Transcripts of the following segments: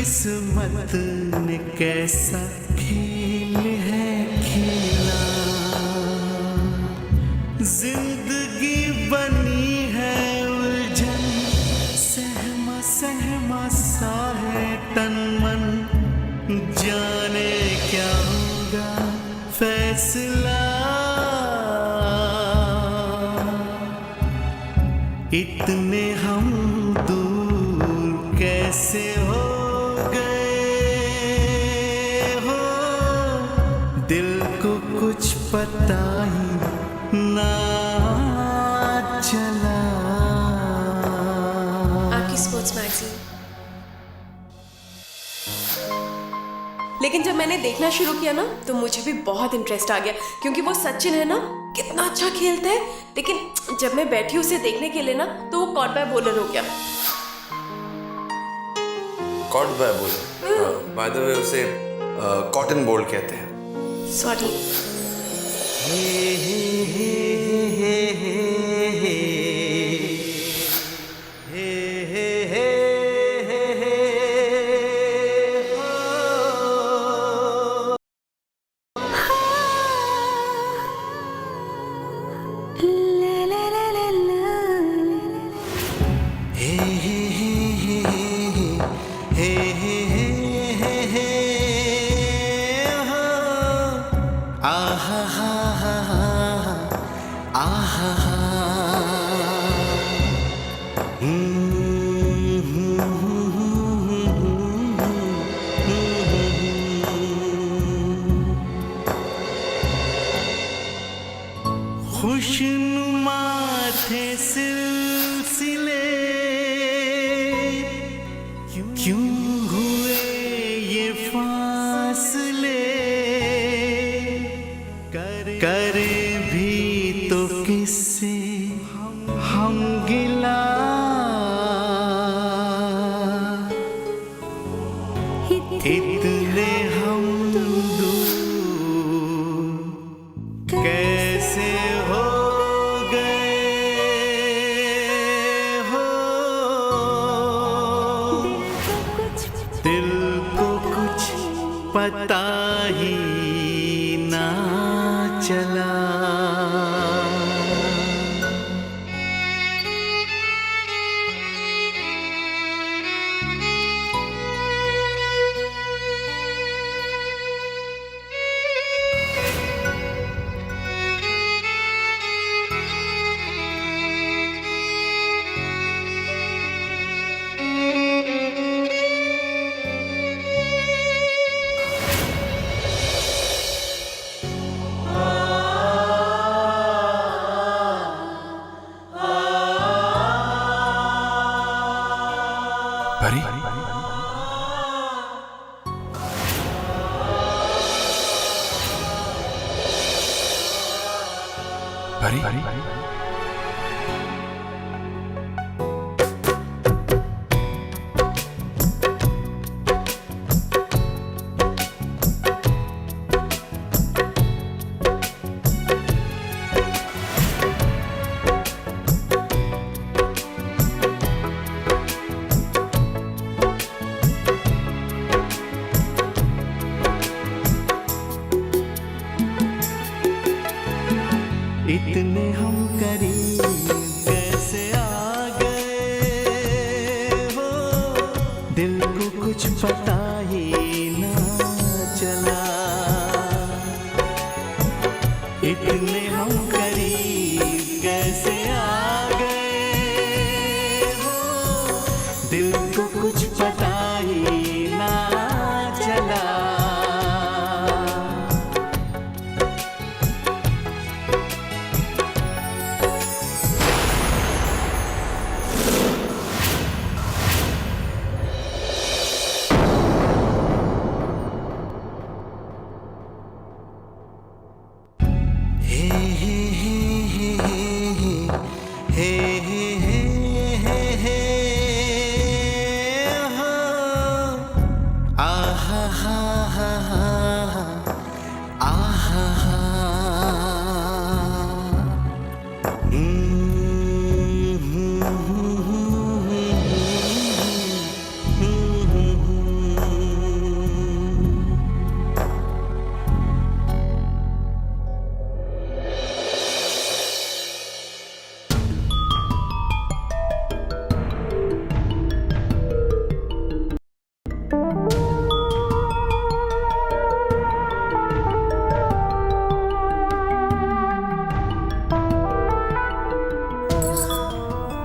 किस्मत ने कैसा खेल है खेला, जिंदगी बनी है उलझन, सहमा सहमा सा है तन मन, जाने क्या होगा फैसला। इतने हम दूर कैसे हो गए हो, दिल को कुछ पता ही ना चला। आपकी स्पोर्ट्स मैगजीन। लेकिन जब मैंने देखना शुरू किया ना तो मुझे भी बहुत इंटरेस्ट आ गया, क्योंकि वो सचिन है ना कितना अच्छा खेलता है, लेकिन जब मैं बैठी उसे देखने के लिए ना तो वो कॉट बाय बॉलर हो गया। Caught by bowler, by the way उसे कॉटन बोल्ड कहते हैं। सॉरी। खुशनुमा थे सिलसिले, क्यों हुए ये फासले, करे भी तो किससे हम गिला, इतने हम दूर कैसे हो गए हो, दिल को कुछ पता ही ना चला। परी? परी?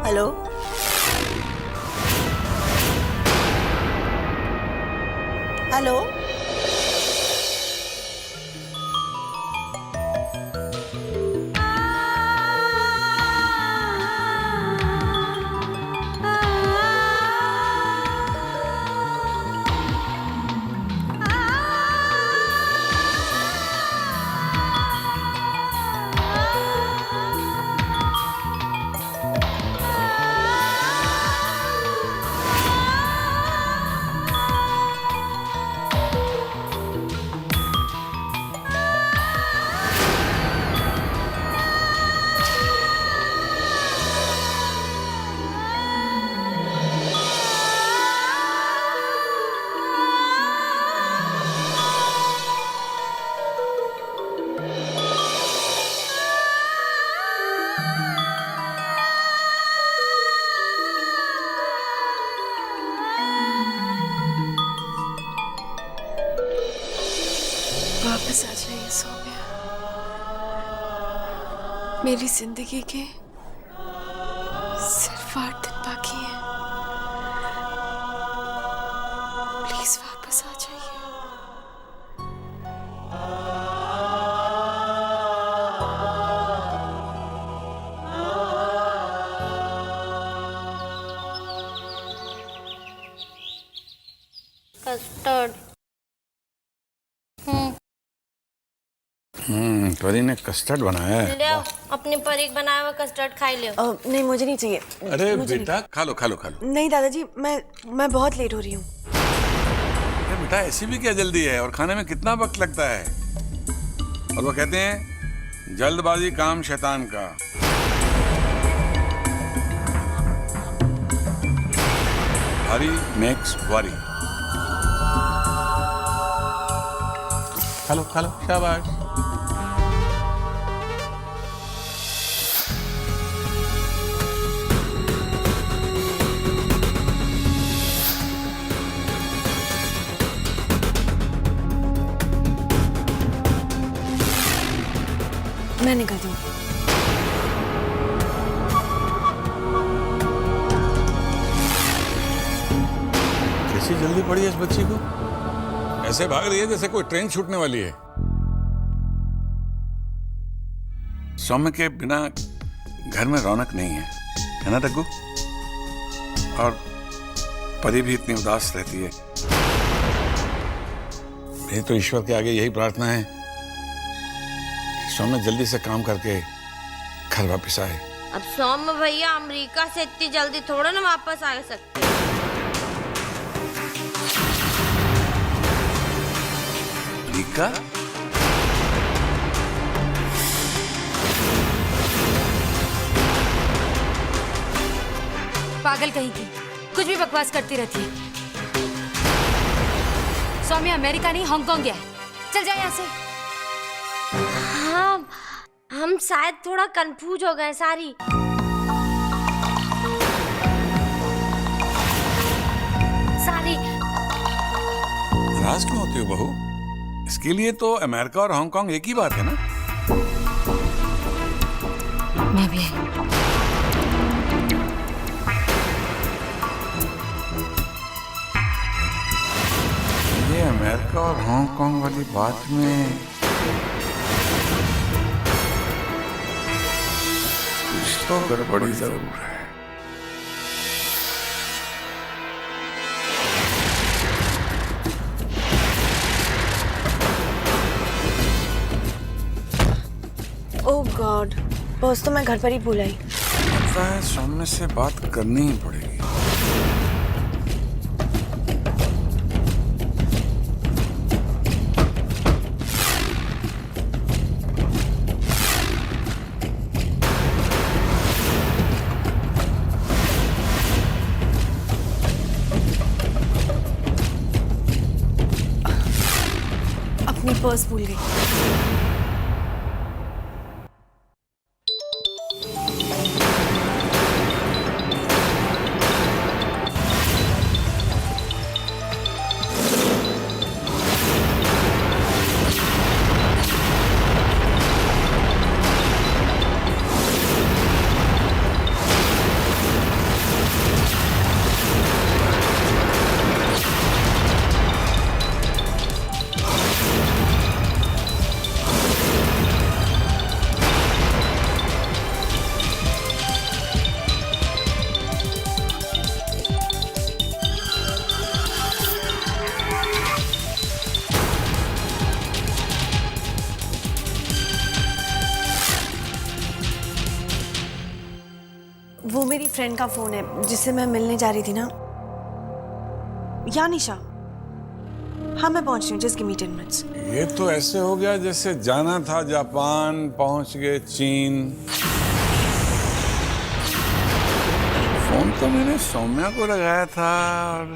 हेलो। हेलो। वापस आ जाइए सौम्या। मेरी जिंदगी के सिर्फ 8 दिन बाकी हैं। प्लीज वापस आ जाइए। कस्टर्ड। परी ने कस्टर्ड बनाया है। ले आओ, अपनी परी बनाया हुआ कस्टर्ड खाई ले। नहीं मुझे नहीं चाहिए। अरे बेटा खा लो खा लो खा लो। नहीं दादाजी, मैं बहुत लेट हो रही हूँ। अरे बेटा ऐसी भी क्या जल्दी है, और खाने में कितना वक्त लगता है। और वो कहते हैं जल्दबाजी काम शैतान का। हरी मेक्स वरी। खा लो शाबाश। मैं निकलती हूँ। कैसी जल्दी पड़ी है इस बच्ची को, ऐसे भाग रही है जैसे कोई ट्रेन छूटने वाली है। सौम्य के बिना घर में रौनक नहीं है ना रघु? और परी भी इतनी उदास रहती है। मेरी तो ईश्वर के आगे यही प्रार्थना है कि सौम्य जल्दी से काम करके घर वापस आए। अब सौम्य भैया अमेरिका से इतनी जल्दी थोड़ा ना वापस आ सकते। अमेरिका? पागल कहीं की, कुछ भी बकवास करती रहती है। सौम्या अमेरिका नहीं हांगकांग गया है। चल जाए यहाँ से। हाँ, हम शायद थोड़ा कंफ्यूज हो गए सारी। नाराज क्यों होती हो बहू? इसके लिए तो अमेरिका और हांगकांग एक ही बात है ना। मैं भी आई। ये अमेरिका और हांगकांग वाली बात में कुछ तो गड़बड़ी जरूर है। ओह गॉड, बॉस तो मैं घर पर ही भूल आई। लगता है सामने से बात करनी ही पड़ेगी। अपनी पर्स भूल गई। वो मेरी फ्रेंड का फोन है जिससे मैं मिलने जा रही थी ना। या निशा, हाँ मैं पहुंच रही हूँ, जस्ट गिव मी 10 मिनट्स। ये तो ऐसे हो गया जैसे जाना था जापान, पहुंच गए चीन। फोन तो मैंने सौम्या को लगाया था। और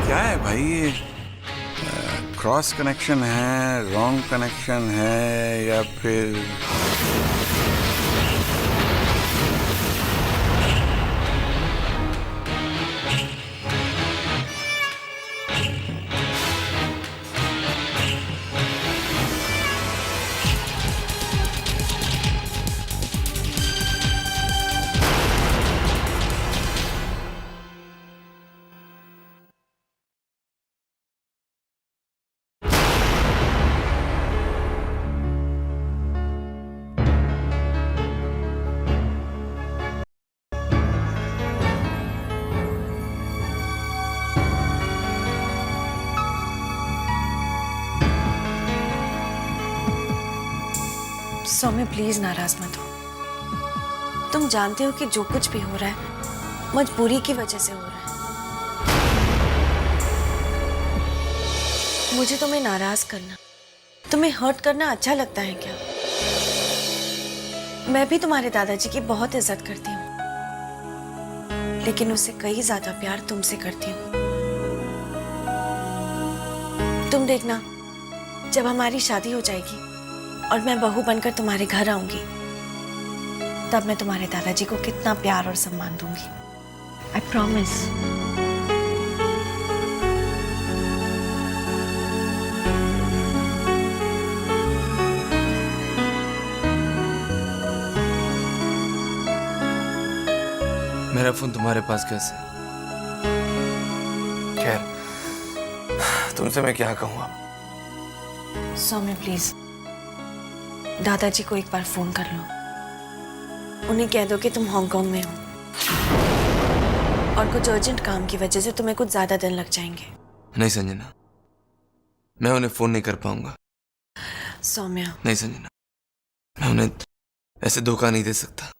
क्या है भाई, ये क्रॉस कनेक्शन है, रॉन्ग कनेक्शन है, या फिर सौम्य प्लीज नाराज मत हो। तुम जानते हो कि जो कुछ भी हो रहा है मजबूरी की वजह से हो रहा है। मुझे तुम्हें नाराज करना, तुम्हें हर्ट करना अच्छा लगता है क्या? मैं भी तुम्हारे दादाजी की बहुत इज्जत करती हूँ, लेकिन उससे कई ज्यादा प्यार तुमसे करती हूँ। तुम देखना, जब हमारी शादी हो जाएगी और मैं बहू बनकर तुम्हारे घर आऊंगी, तब मैं तुम्हारे दादाजी को कितना प्यार और सम्मान दूंगी। I promise. मेरा फोन तुम्हारे पास कैसे? खैर, तुमसे मैं क्या कहूँ अब? सौम्य प्लीज, दादाजी को एक बार फोन कर लो। उन्हें कह दो कि तुम हांगकांग में हो और कुछ अर्जेंट काम की वजह से तुम्हें कुछ ज्यादा दिन लग जाएंगे। नहीं संजना, मैं उन्हें फोन नहीं कर पाऊंगा। सौम्या। नहीं संजना, मैं उन्हें ऐसे धोखा नहीं दे सकता।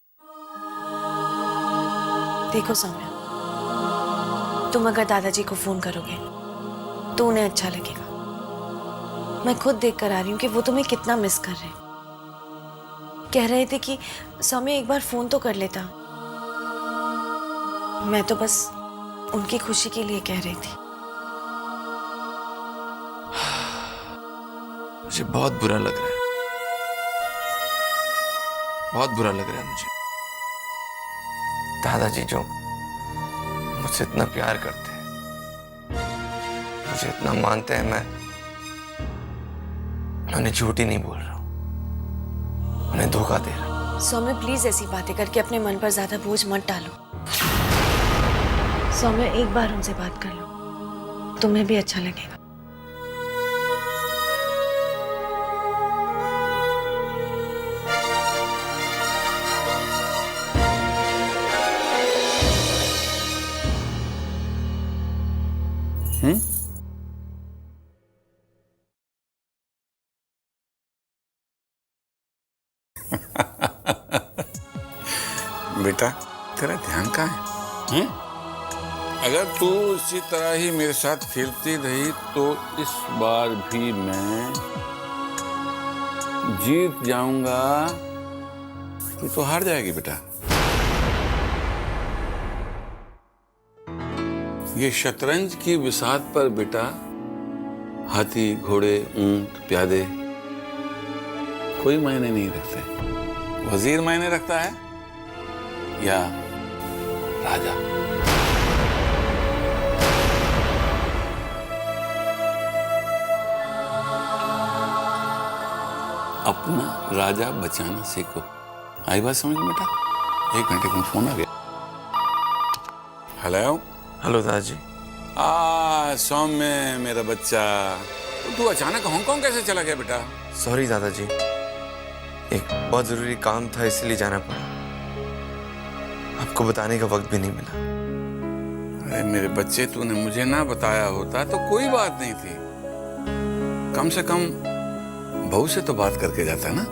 देखो सौम्या, तुम अगर दादाजी को फोन करोगे तो उन्हें अच्छा लगेगा। मैं खुद देख कर आ रही हूँ कि वो तुम्हें कितना मिस कर रहे हैं। कह रहे थे कि सौम्या एक बार फोन तो कर लेता। मैं तो बस उनकी खुशी के लिए कह रही थी। मुझे बहुत बुरा लग रहा है, बहुत बुरा लग रहा है मुझे। दादाजी जो मुझसे इतना प्यार करते हैं, मुझे इतना मानते हैं, मैं उन्हें झूठी नहीं बोल रहा हूं, उन्हें धोखा दे रहा हूं। सौम्य प्लीज ऐसी बातें करके अपने मन पर ज्यादा बोझ मत डालो। सौम्य एक बार उनसे बात कर लो, तुम्हें भी अच्छा लगेगा। बेटा, तेरा ध्यान कहाँ है? अगर तू इसी तरह ही मेरे साथ खेलती रही तो इस बार भी मैं जीत जाऊंगा। तू तो हार जाएगी बेटा। ये शतरंज की बिसात पर बेटा हाथी, घोड़े, ऊंट, प्यादे कोई मायने नहीं रखते। वजीर मायने रखता है या राजा। अपना राजा बचाना सीखो। आई बात समझ में बेटा? 1 घंटे में फोन आ गया। हेलो। हेलो दादाजी। सौम्य मेरा बच्चा, तू अचानक हांगकांग कैसे चला गया बेटा? सॉरी दादाजी, एक बहुत जरूरी काम था इसलिए जाना पड़ा। आपको बताने का वक्त भी नहीं मिला। अरे मेरे बच्चे, तूने मुझे ना बताया होता तो कोई बात नहीं थी। कम से कम बहू से तो बात करके जाता ना।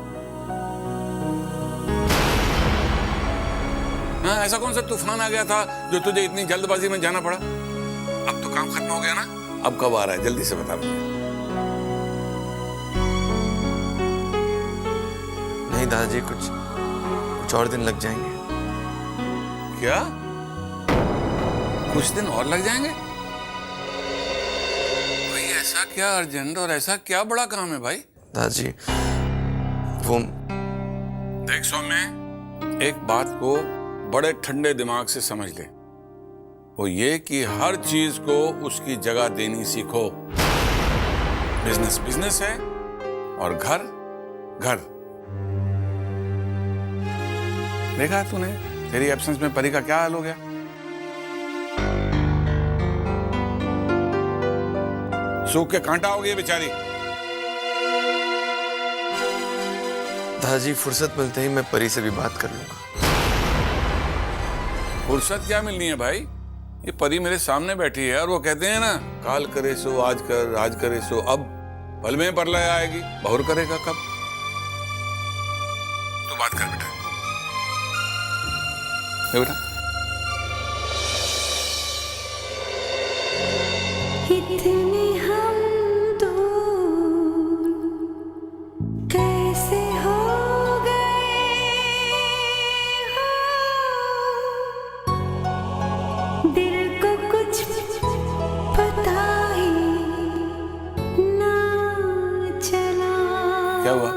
हाँ, ऐसा कौन सा तूफान आ गया था जो तुझे इतनी जल्दबाजी में जाना पड़ा? अब तो काम खत्म हो गया ना, अब कब आ रहा है जल्दी से बता मुझे। नहीं दादाजी, कुछ और दिन लग जाएंगे। क्या? कुछ दिन और लग जाएंगे? भाई ऐसा क्या अर्जेंट और ऐसा क्या बड़ा काम है भाई? दादाजी वो देख सौम्य, एक बात को बड़े ठंडे दिमाग से समझ ले। वो ये कि हर चीज को उसकी जगह देनी सीखो। बिजनेस बिजनेस है और घर घर। देखा तूने तेरी एब्सेंस में परी का क्या हाल हो गया? सूख के कांटा हो गई बेचारी। दादाजी फुर्सत मिलते ही मैं परी से भी बात कर लूंगा। फुर्सत क्या मिलनी है भाई? ये परी मेरे सामने बैठी है और वो कहते हैं ना, काल करे सो आज कर, आज करे सो अब, पल में परलय आएगी, बहुर करेगा कब? तू बात कर बेटा। बेटा इतने हम दूर कैसे हो गए हो, दिल को कुछ पता ही ना चला। क्या हुआ?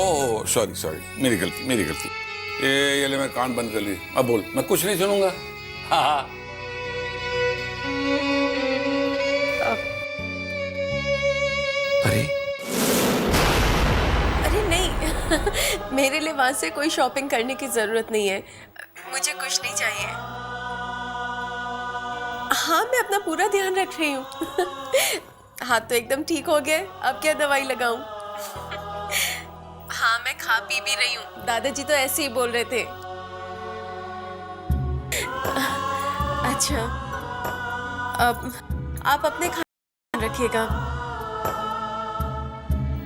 ओह सॉरी सॉरी, मेरी गलती। ये ले मैं कान बंद कर ली। अब बोल, मैं कुछ नहीं सुनूंगा। हाँ हाँ। परी अरे नहीं मेरे लिए वहां से कोई शॉपिंग करने की जरूरत नहीं है, मुझे कुछ नहीं चाहिए। हाँ मैं अपना पूरा ध्यान रख रही हूँ। हाथ तो एकदम ठीक हो गए, अब क्या दवाई लगाऊं? हाँ मैं खा पी भी रही हूँ, दादाजी तो ऐसे ही बोल रहे थे। अच्छा अब आप अपने खाना रखिएगा।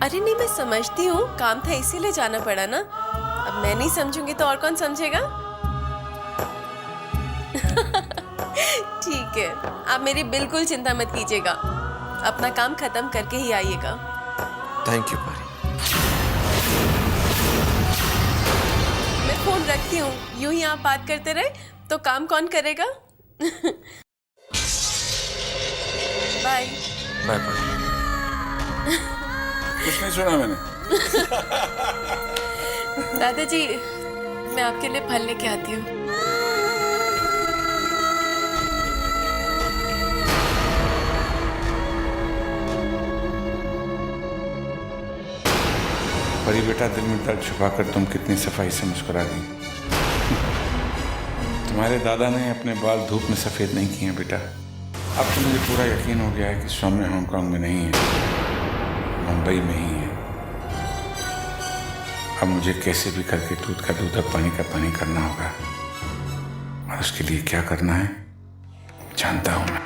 अरे नहीं मैं समझती हूँ, काम था इसीलिए जाना पड़ा ना। अब मैं नहीं समझूंगी तो और कौन समझेगा? ठीक है, आप मेरी बिल्कुल चिंता मत कीजिएगा, अपना काम खत्म करके ही आइएगा। थैंक यू परी। मैं फोन रखती हूँ, यूं ही आप बात करते रहे तो काम कौन करेगा? बाय बाय परी। कुछ नहीं सुना मैंने। दादाजी मैं आपके लिए फल लेके आती हूँ। परी बेटा, दिल में दर्द छुपाकर तुम कितनी सफाई से मुस्कुरा दी। तुम्हारे दादा ने अपने बाल धूप में सफेद नहीं किए बेटा। अब तो मुझे पूरा यकीन हो गया है कि सौम्य हांगकांग में नहीं है, मुंबई में ही है। अब मुझे कैसे भी करके दूध का दूध और पानी का पानी करना होगा, और उसके लिए क्या करना है जानता हूं मैं।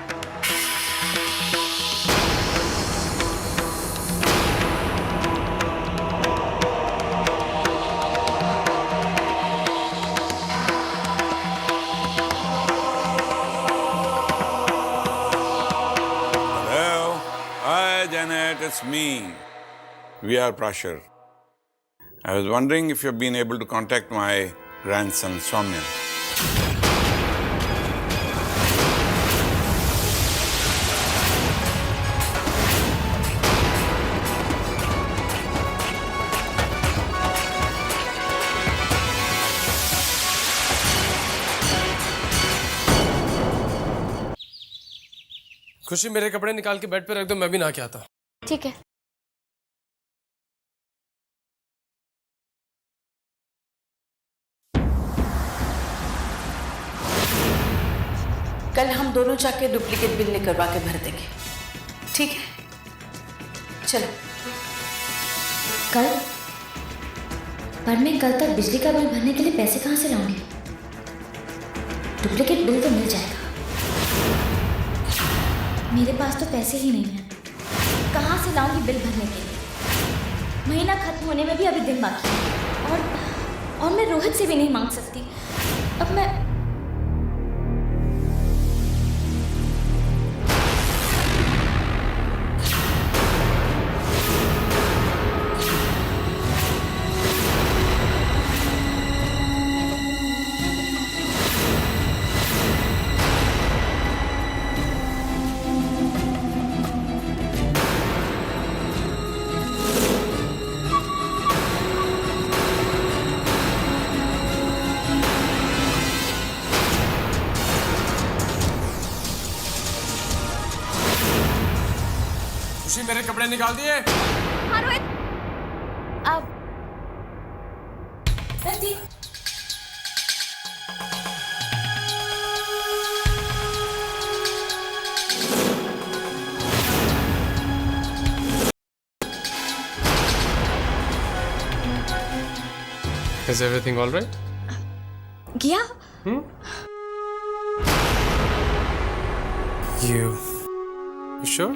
It's me, VR Prashar. I was wondering if you've been able to contact my grandson, Soumya. खुशी मेरे कपड़े निकाल के बेड पे रख दो, मैं भी नहा के आता हूँ। ठीक है। कल हम दोनों जाके डुप्लीकेट बिल निकलवा के भर देंगे, ठीक है? चलो। कल? पर मैं कल तक बिजली का बिल भरने के लिए पैसे कहाँ से लाऊंगी? डुप्लीकेट बिल तो मिल जाएगा। मेरे पास तो पैसे ही नहीं हैं। कहाँ से लाऊंगी बिल भरने के लिए? महीना खत्म होने में भी अभी दिन बाकी है। और और मैं रोहित से भी नहीं मांग सकती। अब मैं खुशी मेरे कपड़े निकाल दिए। हाँ रोहित, अब रति Is everything all right? गया? You sure?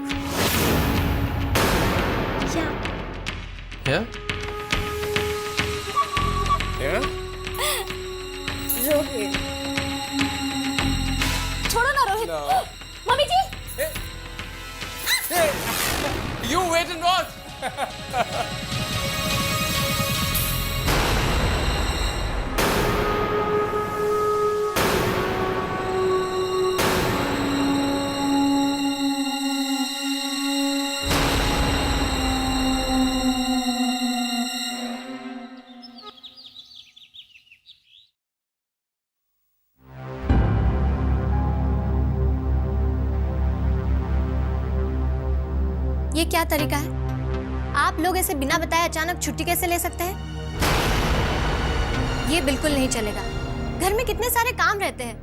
Yeah. Yeah? Rohit, छोड़ो ना Rohit. Mummy ji, You wait and watch. ये क्या तरीका है? आप लोग ऐसे बिना बताए अचानक छुट्टी कैसे ले सकते हैं? ये बिल्कुल नहीं चलेगा। घर में कितने सारे काम रहते हैं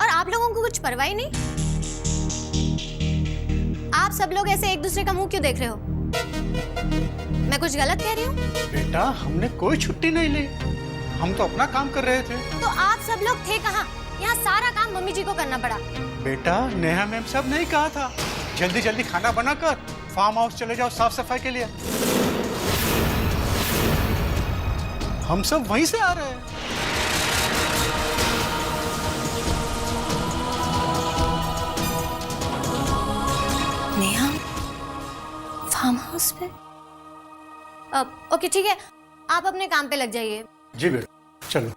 और आप लोगों को कुछ परवाह ही नहीं। आप सब लोग ऐसे एक दूसरे का मुंह क्यों देख रहे हो? मैं कुछ गलत कह रही हूँ? बेटा, हमने कोई छुट्टी नहीं ली, हम तो अपना काम कर रहे थे। तो आप सब लोग थे कहाँ? यहाँ सारा काम मम्मी जी को करना पड़ा। बेटा, नेहा मैम सब नहीं कहा था जल्दी जल्दी खाना बनाकर फार्म हाउस चले जाओ साफ सफाई के लिए। हम सब वहीं से आ रहे हैं। नेहा फार्म हाउस पे? ओके ठीक है, आप अपने काम पे लग जाइए। जी बेटा, चलो।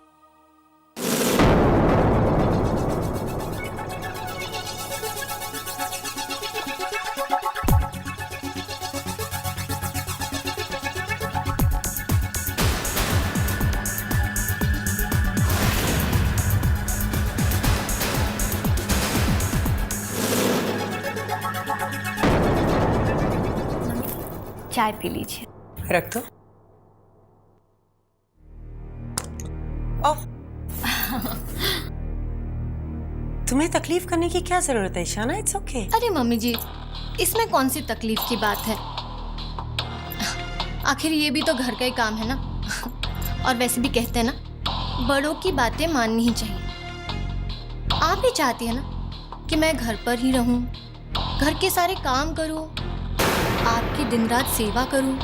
चाय पी लीजिए। रख दो। तुम्हें तकलीफ करने की क्या जरूरत है ईशाना? It's okay. अरे मम्मी जी, इसमें कौन सी तकलीफ की बात है? आखिर ये भी तो घर का ही काम है ना। और वैसे भी कहते हैं ना, बड़ों की बातें माननी ही चाहिए। आप भी चाहती है ना कि मैं घर पर ही रहूं, घर के सारे काम करूं, आपकी दिन रात सेवा करूं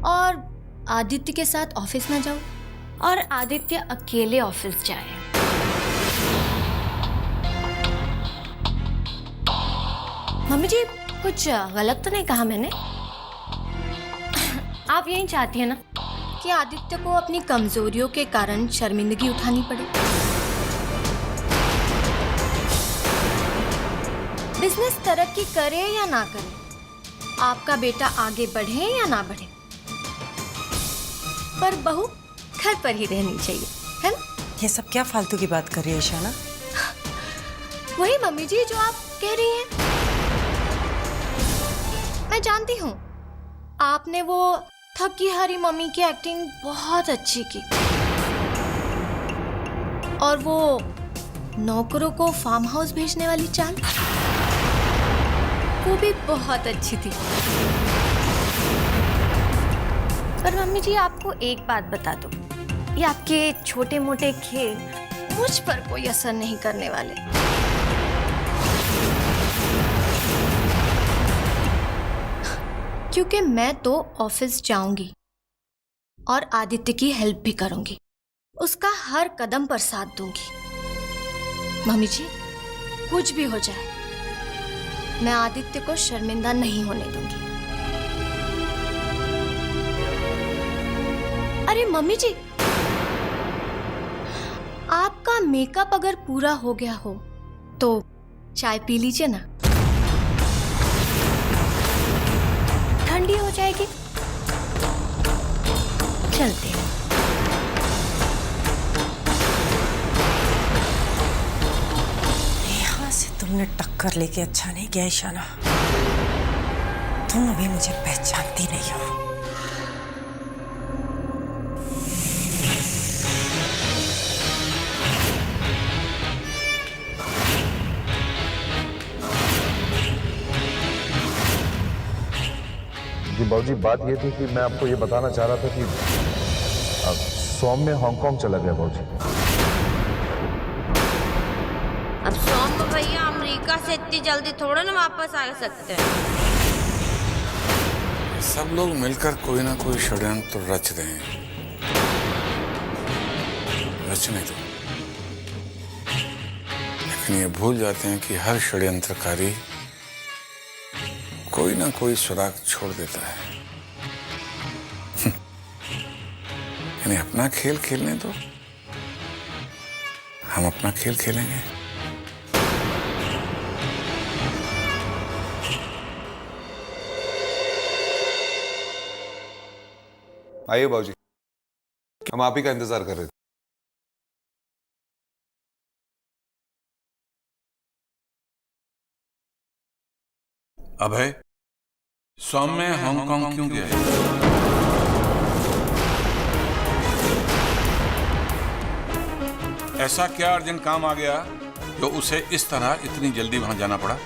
और आदित्य के साथ ऑफिस ना जाऊं और आदित्य अकेले ऑफिस जाए। मम्मी जी, कुछ गलत तो नहीं कहा मैंने? आप यही चाहती है ना कि आदित्य को अपनी कमजोरियों के कारण शर्मिंदगी उठानी पड़े? बिजनेस तरक्की करे या ना करे, आपका बेटा आगे बढ़े या ना बढ़े, पर बहू घर पर ही रहनी चाहिए, है ना? ये सब क्या फालतू की बात कर रही है ईशाना? वही मम्मी जी जो आप कह रही हैं। मैं जानती हूँ, आपने वो थकी हारी मम्मी की एक्टिंग बहुत अच्छी की और वो नौकरों को फार्म हाउस भेजने वाली चाल, वो भी बहुत अच्छी थी। पर मम्मी जी, आपको एक बात बता दो, ये आपके छोटे मोटे खेल मुझ पर कोई असर नहीं करने वाले। क्योंकि मैं तो ऑफिस जाऊंगी और आदित्य की हेल्प भी करूंगी, उसका हर कदम पर साथ दूंगी। मम्मी जी, कुछ भी हो जाए मैं आदित्य को शर्मिंदा नहीं होने दूंगी। अरे मम्मी जी, आपका मेकअप अगर पूरा हो गया हो तो चाय पी लीजिए ना, ठंडी हो जाएगी। चलते हैं। यहाँ से तुमने टक्कर लेके अच्छा नहीं किया ईशाना, तुम अभी मुझे पहचानती नहीं हो। जी बाबूजी, बात ये थी कि मैं आपको ये बताना चाह रहा था कि सौम्य हांगकांग चला गया बाबूजी। अब सौम्य भैया अमेरिका से इतनी जल्दी थोड़ा ना वापस आ सकते हैं। सब लोग मिलकर कोई ना कोई षड्यंत्र रच रहे हैं, रचने दो। लेकिन ये भूल जाते हैं कि हर षड्यंत्रकारी कोई ना कोई सुराग छोड़ देता है। इन्हें अपना खेल खेलने दो, हम अपना खेल खेलेंगे। आइए बाबूजी, हम आप ही का इंतजार कर रहे थे। अभय, सौम्य हांगकांग क्यों गया है? ऐसा क्या अर्जेंट काम आ गया जो उसे इस तरह इतनी जल्दी वहां जाना पड़ा?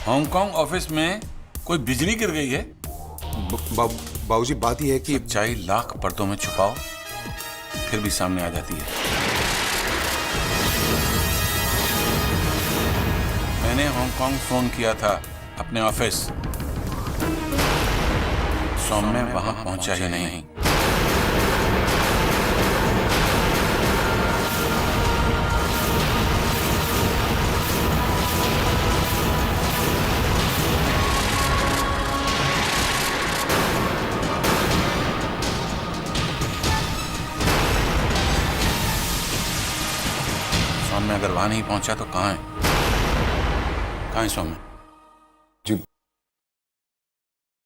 हांगकांग ऑफिस में कोई बिजली गिर गई है? बाबूजी, बात यह है कि सच्चाई लाख पर्दों में छुपाओ फिर भी सामने आ जाती है। मैंने हांगकांग फोन किया था अपने ऑफिस, सौम्य वहां पहुंचा ही नहीं। सौम्य अगर वहां नहीं पहुंचा तो कहां है? कहां है सौम्य? जी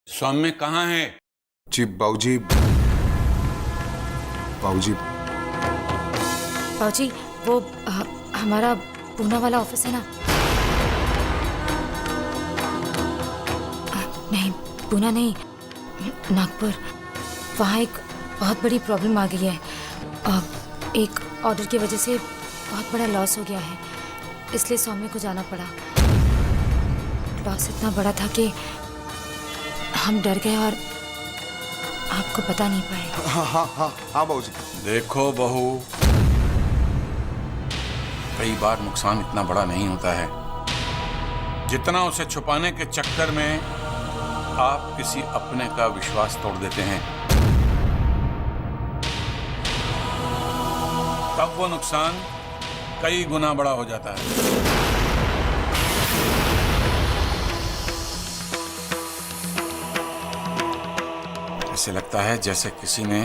सौम्य कहां है? जी बाबूजी, बाबूजी बाबूजी, वो हमारा पूना वाला ऑफिस है ना? नहीं, पूना नहीं, नागपुर। वहाँ एक बहुत बड़ी प्रॉब्लम आ गई है। एक ऑर्डर की वजह से बहुत बड़ा लॉस हो गया है, इसलिए सौम्य को जाना पड़ा। लॉस इतना बड़ा था कि हम डर गए और आपको बता नहीं पाए। हाँ हाँ हाँ हाँ बाबूजी। देखो बहू, कई बार नुकसान इतना बड़ा नहीं होता है जितना उसे छुपाने के चक्कर में आप किसी अपने का विश्वास तोड़ देते हैं। तब वो नुकसान कई गुना बड़ा हो जाता है। ऐसे लगता है जैसे किसी ने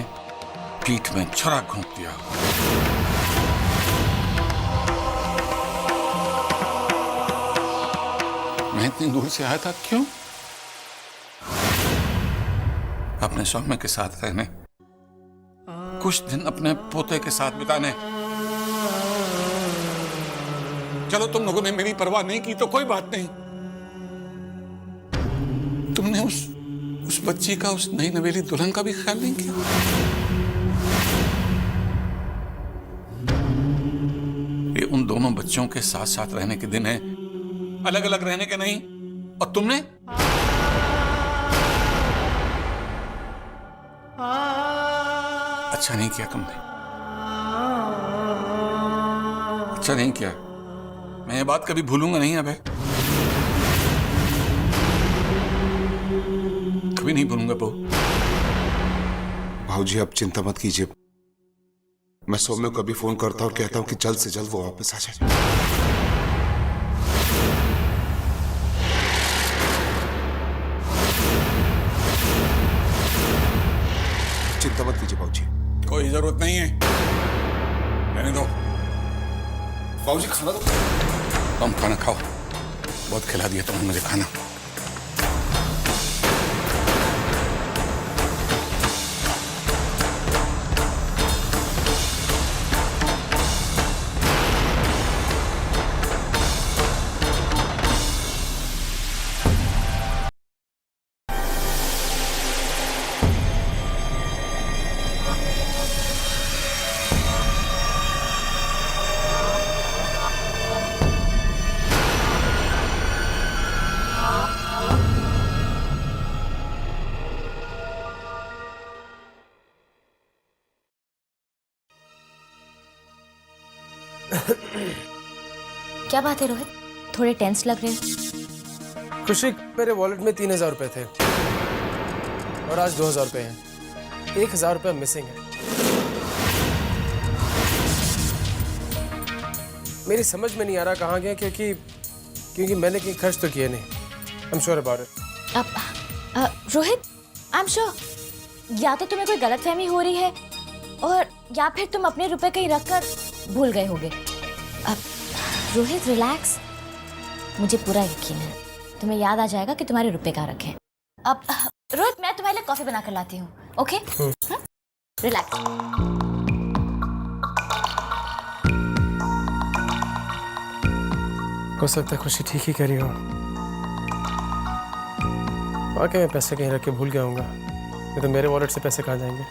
पीठ में छुरा घोंप दिया। मैं इतनी दूर से आया था क्यों? अपने सौम्य के साथ रहने, कुछ दिन अपने पोते के साथ बिताने। चलो तुम लोगों ने मेरी परवाह नहीं की तो कोई बात नहीं, तुमने उस बच्ची का, उस नई नवेली दुल्हन का भी ख्याल नहीं किया। ये उन दोनों बच्चों के साथ साथ रहने के दिन है, अलग अलग रहने के नहीं। और तुमने अच्छा नहीं किया, तुमने अच्छा नहीं किया। मैं ये बात कभी भूलूंगा नहीं अबे, कभी नहीं भूलूंगा बहू। भाऊजी आप चिंता मत कीजिए, मैं सौम्य को अभी फोन करता हूँ और कहता हूँ कि जल्द से जल्द वो वापस आ जाए। चिंता मत कीजिए भाऊजी। कोई जरूरत नहीं है, रहने दो। भाऊजी खाना दो। तुम खाना खाओ, बहुत खिला दिया तुमने मुझे खाना। क्या बात है रोहित, थोड़े टेंस लग रहे हो। खुशी, मेरे वॉलेट में 3000 रुपए थे और आज 2000 रुपए हैं। 1000 रुपये मिसिंग है। मेरी समझ में नहीं आ रहा कहाँ गया, क्योंकि मैंने कहीं खर्च तो किए नहीं। I am sure about it. अब रोहित, आई एम श्योर या तो तुम्हें कोई गलतफहमी हो रही है और या फिर तुम अपने रुपए कहीं रखकर भूल गए होगे। अब रोहित रिलैक्स, मुझे पूरा यकीन है तुम्हें याद आ जाएगा कि तुम्हारे रुपए कहाँ रखे। अब रोहित, मैं तुम्हारे लिए कॉफी बना कर लाती हूँ। Okay, relax. हो सकता है खुशी ठीक ही कह रही हो। वाकई मैं पैसे कहीं रख के भूल गया हूँगा, नहीं तो मेरे वॉलेट से पैसे कहाँ जाएंगे।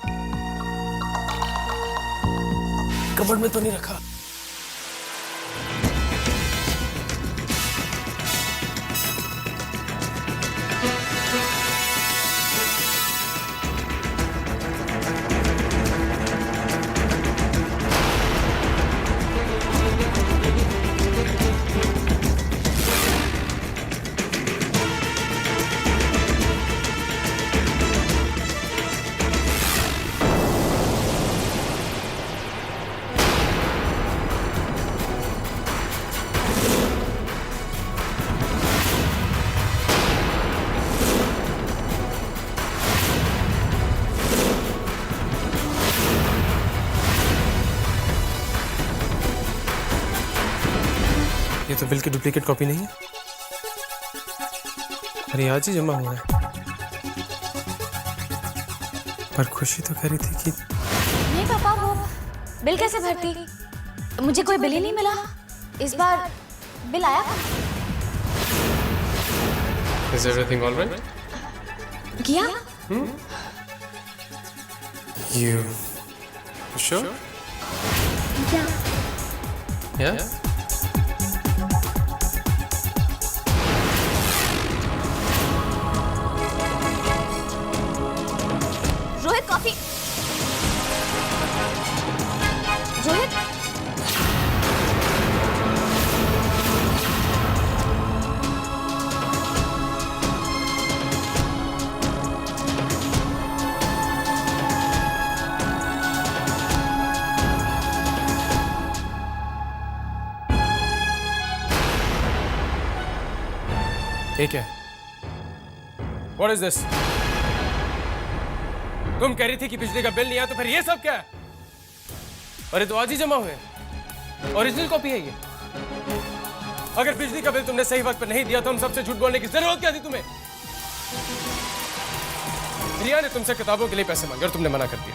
कबर्ड में तो नहीं रखा। ये तो बिल की डुप्लीकेट कॉपी नहीं है, अरे आज ही जमा हुआ है। पर खुशी तो कह रही थी कि नहीं पापा, वो बिल कैसे भरती? मुझे कोई बिल ही नहीं मिला। इस बार बिल आया था। Is everything all right? किया? You sure? Yeah? Rohit, coffee. Rohit, ठीक है। What is this? तुम कह रही थी कि बिजली का बिल नहीं आया, तो फिर ये सब क्या है? अरे तो आज ही जमा हुए, ओरिजिनल कॉपी है ये। अगर बिजली का बिल तुमने सही वक्त पर नहीं दिया तो हम सबसे झूठ बोलने की जरूरत क्या थी तुम्हें? रिया ने तुमसे किताबों के लिए पैसे मांगे और तुमने मना कर दिया।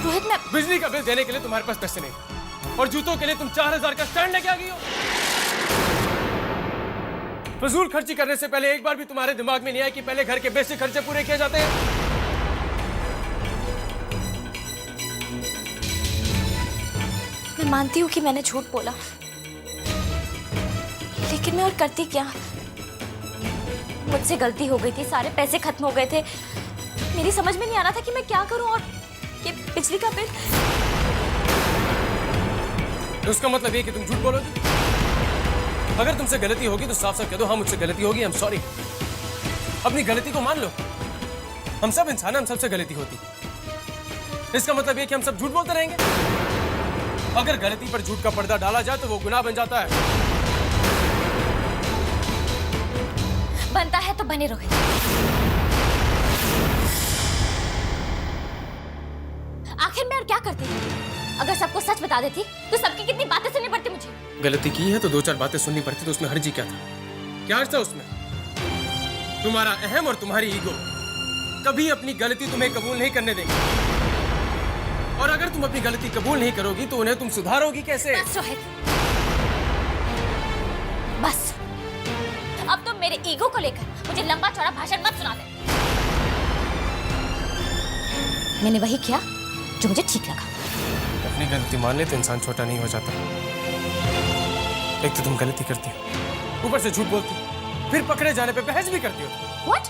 रोहित, मैं बिजली का बिल देने के लिए तुम्हारे पास पैसे नहीं, और जूतों के लिए तुम 4000 का स्टैंड लेके आ गई हो। फजूल खर्ची करने से पहले एक बार भी तुम्हारे दिमाग में नहीं आया कि पहले घर के बेसिक खर्चे पूरे किए जाते हैं। मैं मानती हूँ कि मैंने झूठ बोला, लेकिन मैं और करती क्या? मुझसे गलती हो गई थी, सारे पैसे खत्म हो गए थे। मेरी समझ में नहीं आ रहा था कि मैं क्या करूं। और ये बिजली का बिल, तो उसका मतलब ये कि तुम झूठ बोलोगे? अगर तुमसे गलती होगी तो साफ साफ कह दो, हाँ मुझसे गलती होगी, आई एम सॉरी। अपनी गलती को मान लो। हम सब इंसान हैं, हम सबसे गलती होती है। इसका मतलब ये कि हम सब झूठ बोलते रहेंगे? अगर गलती पर झूठ का पर्दा डाला जाए तो वो गुनाह बन जाता है। बनता है तो बने रोहित। आखिर मैं और क्या करती? अगर सबको सच बता देती तो सबकी कितनी बातें सुननी पड़ती मुझे। गलती की है तो 2-4 बातें सुननी पड़ती, तो उसमें हर्जी क्या था? क्या हर्ज था उसमें? तुम्हारा अहम और तुम्हारी ईगो कभी अपनी गलती तुम्हें कबूल नहीं करने देंगे। और अगर तुम अपनी गलती कबूल नहीं करोगी तो उन्हें तुम सुधारोगी कैसे? बस रोहित, बस। अब तुम मेरे ईगो को लेकर मुझे लंबा चौड़ा भाषण मत सुना दे। मैंने वही किया जो मुझे ठीक लगा। अपनी गलती मान ले तो इंसान छोटा नहीं हो जाता। एक तो तुम गलती करती हो, ऊपर से झूठ बोलती हो, फिर पकड़े जाने पे बहस भी करती हो। What?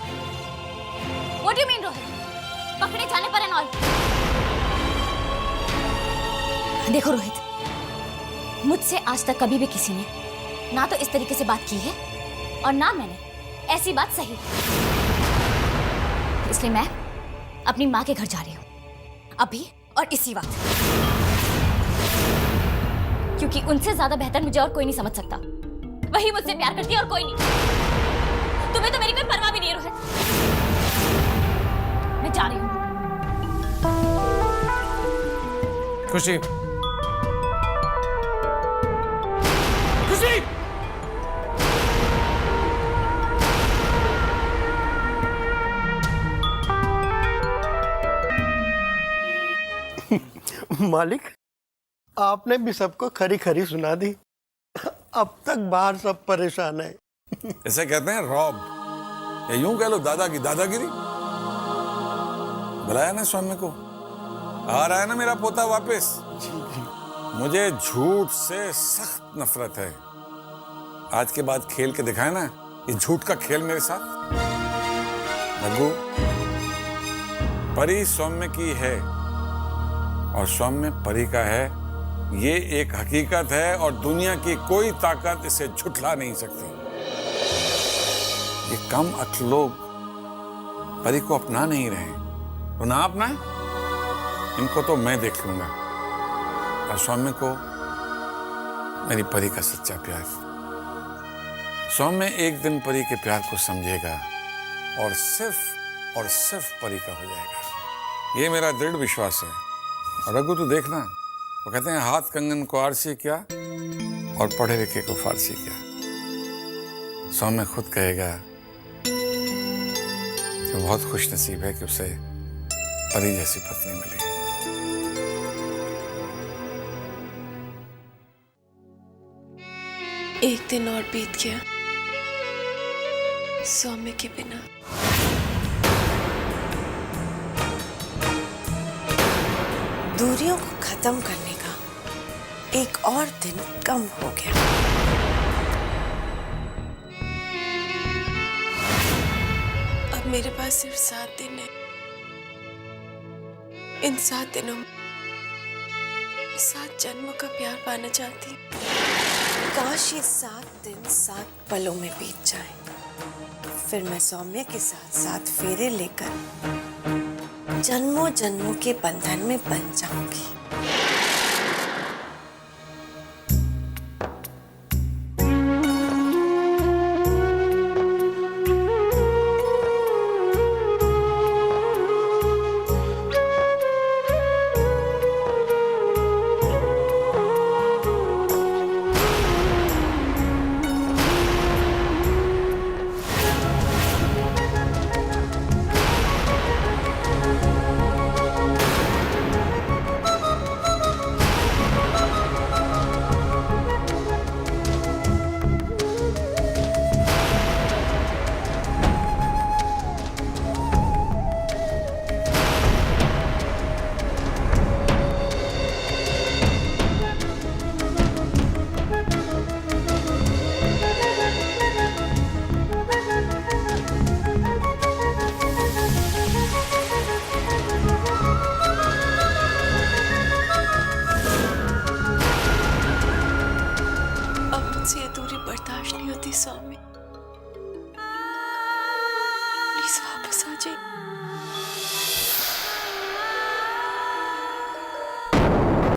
What do you mean, Rohit? पकड़े जाने पर एंड ऑल? देखो रोहित, मुझसे आज तक कभी भी किसी ने ना तो इस तरीके से बात की है और ना मैंने ऐसी बात सही। इसलिए मैं अपनी माँ के घर जा रही हूँ अभी और इसी वक्त, क्योंकि उनसे ज्यादा बेहतर मुझे और कोई नहीं समझ सकता। वही मुझसे प्यार करती है और कोई नहीं। तुम्हें तो मेरी कोई परवाह भी नहीं है रोहित। मैं जा रही हूँ। खुशी, खुशी, मालिक, आपने भी सबको खरी खरी सुना दी। अब तक बाहर सब परेशान है। इसे कहते हैं रॉब, या यूं कह लो दादा की दादागिरी। बुलाया ना सौम्य को, आ रहा है ना मेरा पोता वापस। मुझे झूठ से सख्त नफरत है। आज के बाद खेल के दिखाए ना ये झूठ का खेल मेरे साथ। रघु, परी सौम्य की है और सौम्य परी का है, ये एक हकीकत है और दुनिया की कोई ताकत इसे झुठला नहीं सकती। ये कम अक्ल लोग परी को अपना नहीं रहे, तो ना अपनाए, इनको तो मैं देख लूंगा। और सौम्य को मेरी परी का सच्चा प्यार। सौम्य एक दिन परी के प्यार को समझेगा और सिर्फ परी का हो जाएगा। ये मेरा दृढ़ विश्वास है। और रघु तू देखना, वो कहते हैं हाथ कंगन को आरसी किया और पढ़े लिखे को फारसी किया। सौम्य खुद कहेगा कि बहुत खुश नसीब है कि उसे परी जैसी पत्नी मिली। एक दिन और बीत गया सौम्य के बिना। दूरियों को खत्म करने का एक और दिन कम हो गया। अब मेरे पास सिर्फ 7 दिन है। इन 7 दिनों में 7 जन्मों का प्यार पाना चाहती हूँ। काश ये 7 दिन 7 पलों में बीत जाए, फिर मैं सौम्य के साथ 7 फेरे लेकर जन्मों जन्मों के बंधन में बन जाऊंगी। से ये दूरी बर्दाश्त नहीं होती सौम्य।